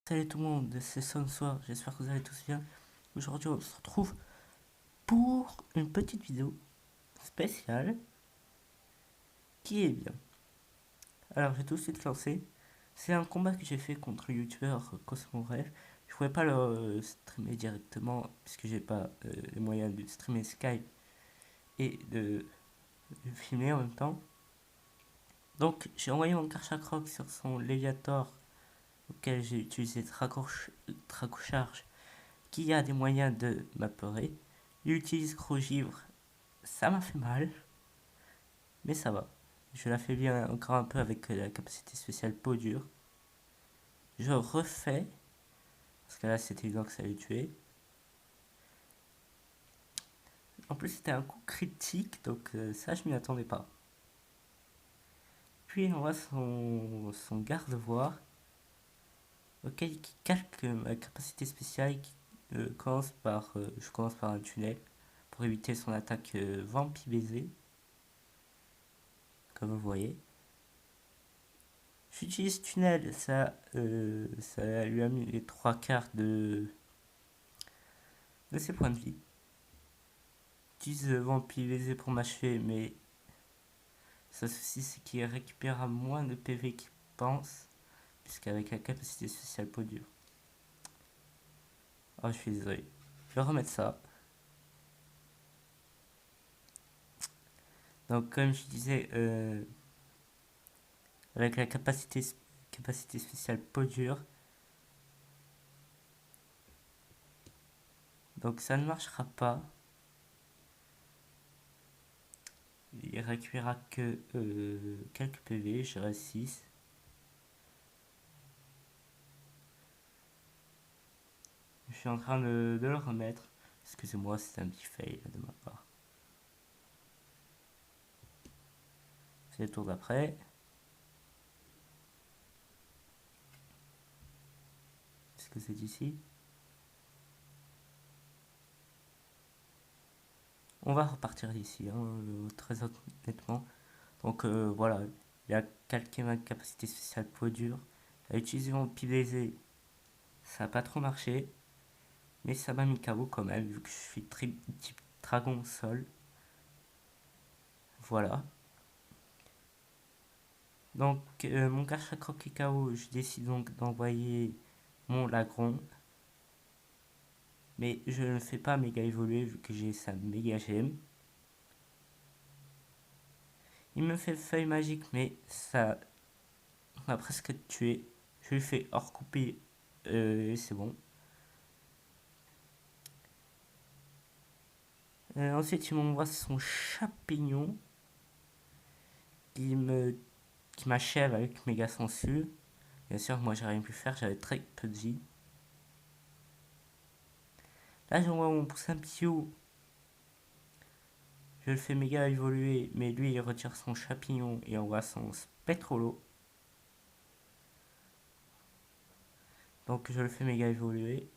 Salut tout le monde, c'est Soir, j'espère que vous allez tous bien. Aujourd'hui on se retrouve pour une petite vidéo spéciale qui est bien. Alors j'ai tout de suite lancé. C'est un combat que j'ai fait contre le youtubeur Cosmo Rêve. Je pouvais pas le streamer directement puisque j'ai pas les moyens de streamer Skype et de le filmer en même temps. Donc j'ai envoyé mon Karchakroc sur son Léviator auquel j'ai utilisé Dracocharge qui a des moyens de m'apeurer. Il utilise Crogivre, ça m'a fait mal, mais ça va. Je l'affaiblis encore un peu avec la capacité spéciale peau dure. Je refais, parce que là c'était évident que ça allait tuer. En plus c'était un coup critique, donc ça je m'y attendais pas. Puis on voit son garde-voire, auquel qui calque ma capacité spéciale qui je commence par un tunnel pour éviter son attaque Vampi Baiser, comme vous voyez. J'utilise tunnel, ça lui a mis les trois quarts de ses points de vie. J'utilise Vampi Baiser pour m'achever, mais son souci c'est qu'il récupérera moins de PV qu'il pense, puisqu'avec la capacité spéciale peau dure. Oh, je suis désolé. Je vais remettre ça. Donc, comme je disais, avec la capacité spéciale peau dure, donc ça ne marchera pas. Il récupérera que quelques PV, je dirais 6. Je suis en train de le remettre. Excusez-moi, c'est un petit fail de ma part. C'est le tour d'après. Est-ce que c'est ici? On va repartir d'ici, hein, très honnêtement. Donc voilà, il a calqué ma capacité spéciale peau dure. Il a utilisé mon baiser, ça n'a pas trop marché. Mais ça m'a mis KO quand même, vu que je suis type dragon au sol. Voilà. Donc mon Karchakroc est KO, je décide donc d'envoyer mon Lagron. Mais je ne fais pas méga évoluer vu que j'ai sa méga gemme. Il me fait feuille magique, mais ça m'a presque tué. Je lui fais hors coupé et c'est bon. Ensuite, il m'envoie son champignon qui me qui m'achève avec méga censure. Bien sûr, moi j'ai rien pu faire, j'avais très peu de vie. Là, j'envoie mon poussin Piou. Je le fais méga évoluer, mais lui il retire son champignon et envoie son Spectrolo. Donc je le fais méga évoluer.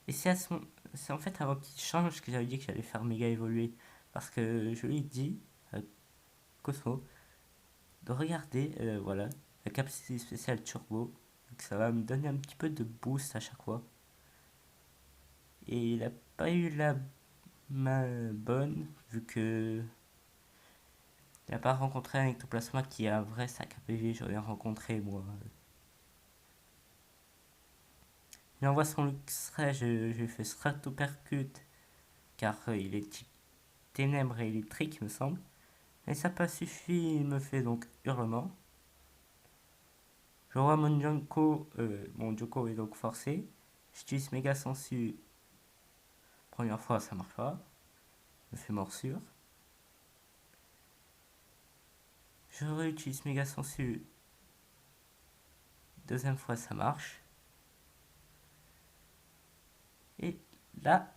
Et c'est en fait avant qu'il change que j'avais dit que j'allais faire méga évoluer. Parce que je lui ai dit à Cosmo de regarder voilà, la capacité spéciale turbo. Donc ça va me donner un petit peu de boost à chaque fois. Et il n'a pas eu la main bonne, vu que il n'a pas rencontré un ectoplasma qui a un vrai sac à PV, j'en ai rencontré moi. Il envoie son Luxray, je lui fais Stratopercute, car il est type ténèbres et électrique, il me semble. Et ça n'a pas suffi, il me fait donc hurlement. Je vois mon Joko est donc forcé. J'utilise méga sensu. Première fois, ça marche pas. Je me fais morsure. Je réutilise méga sensu. Deuxième fois, ça marche. Et là,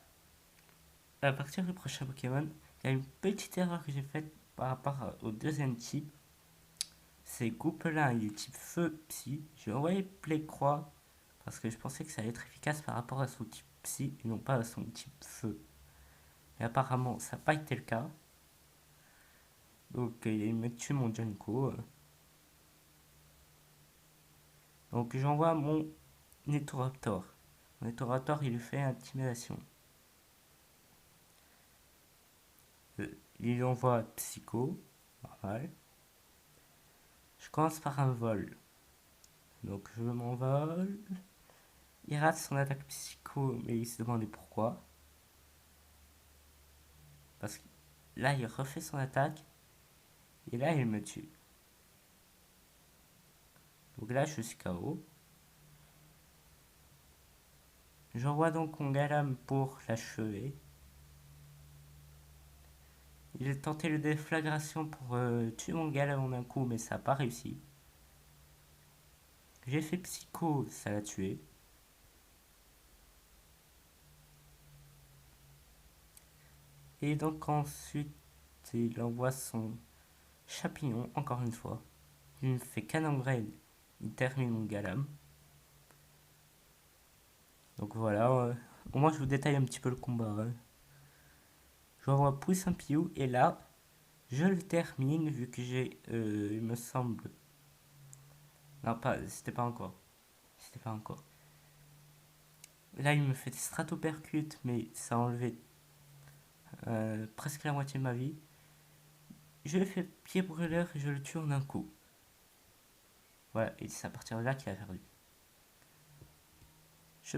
à partir du prochain Pokémon, il y a une petite erreur que j'ai faite par rapport au deuxième type. C'est Goupelin, il est type feu psy. J'ai envoyé Play Croix parce que je pensais que ça allait être efficace par rapport à son type psy et non pas à son type feu. Et apparemment, ça n'a pas été le cas. Donc il me tue mon Junko. Donc j'envoie mon Netoraptor. Mon Netoraptor, il fait intimidation. Il envoie Psycho, normal. Je commence par un vol. Donc je m'envole. Il rate son attaque Psycho, mais il se demandait pourquoi. Parce que là, il refait son attaque. Et là, il me tue. Donc là, je suis KO. J'envoie donc mon Galam pour l'achever. Il a tenté le déflagration pour tuer mon Galam en un coup, mais ça n'a pas réussi. J'ai fait Psycho, ça l'a tué. Et donc ensuite, il envoie son champignon, encore une fois. Il me fait canon grade, il termine mon Galam. Donc voilà, au moins je vous détaille un petit peu le combat. Hein. J'envoie Poussin Piou, et là, je le termine, vu que j'ai, il me semble... Non, pas, c'était pas encore. C'était pas encore. Là, il me fait stratopercute, mais ça a enlevé presque la moitié de ma vie. Je le fais pied brûleur et je le tue en un coup. Voilà, et c'est à partir de là qu'il a perdu. Je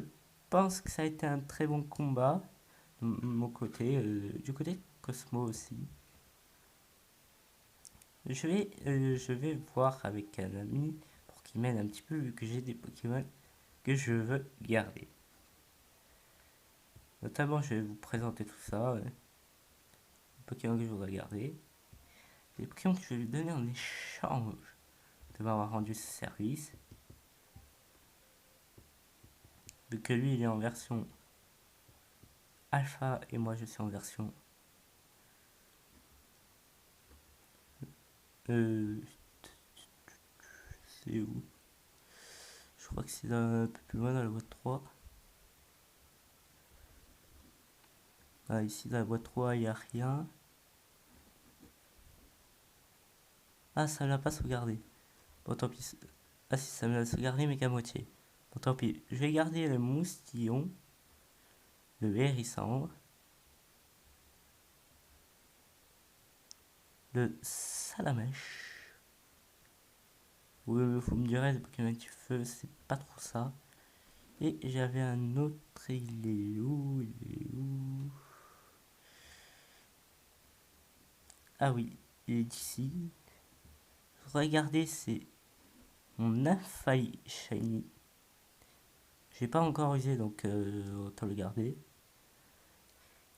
pense que ça a été un très bon combat de mon côté, du côté de Cosmo aussi. Je vais voir avec un ami pour qu'il m'aide un petit peu vu que j'ai des Pokémon que je veux garder. Notamment, je vais vous présenter tout ça. Les Pokémon que je voudrais garder. Les Pokémon que je vais lui donner en échange de m'avoir rendu ce service. Vu que lui, il est en version alpha et moi, je suis en version... c'est où? Je crois que c'est un peu plus loin dans la boîte 3. Ah, ici, dans la boîte 3, il n'y a rien. Ah, ça ne l'a pas sauvegardé. Bon, tant pis. Ah, si, ça me l'a sauvegardé, mais qu'à moitié. Bon, tant pis. Je vais garder le moustillon, le hérissandre, le salamèche. Oui, vous me direz, le Pokémon du feu, c'est pas trop ça. Et j'avais un autre, il est où? Il est où? Ah oui, il est ici. Regardez, c'est mon Amphalie Shiny. J'ai pas encore usé, donc autant le garder.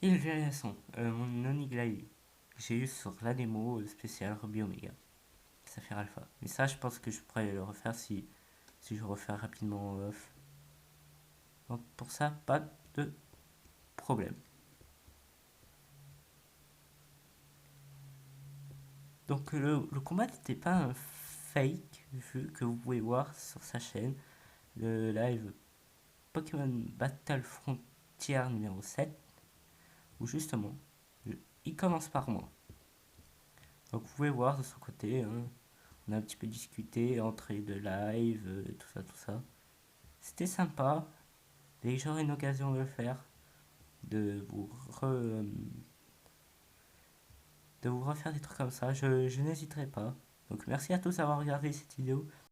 Et le Gélason, mon Oniglaï, que j'ai eu sur la démo spéciale Ruby Omega. Ça fait alpha. Mais ça, je pense que je pourrais le refaire si je refais rapidement en off. Donc pour ça, pas de problème. Donc le combat n'était pas un fake, vu que vous pouvez voir sur sa chaîne le live Pokémon Battle Frontier numéro 7, où justement, il commence par moi. Donc vous pouvez voir de son côté, hein, on a un petit peu discuté entre les deux lives, tout ça, tout ça. C'était sympa, dès que j'aurai une occasion de le faire, de vous, de vous refaire des trucs comme ça, je n'hésiterai pas. Donc merci à tous d'avoir regardé cette vidéo.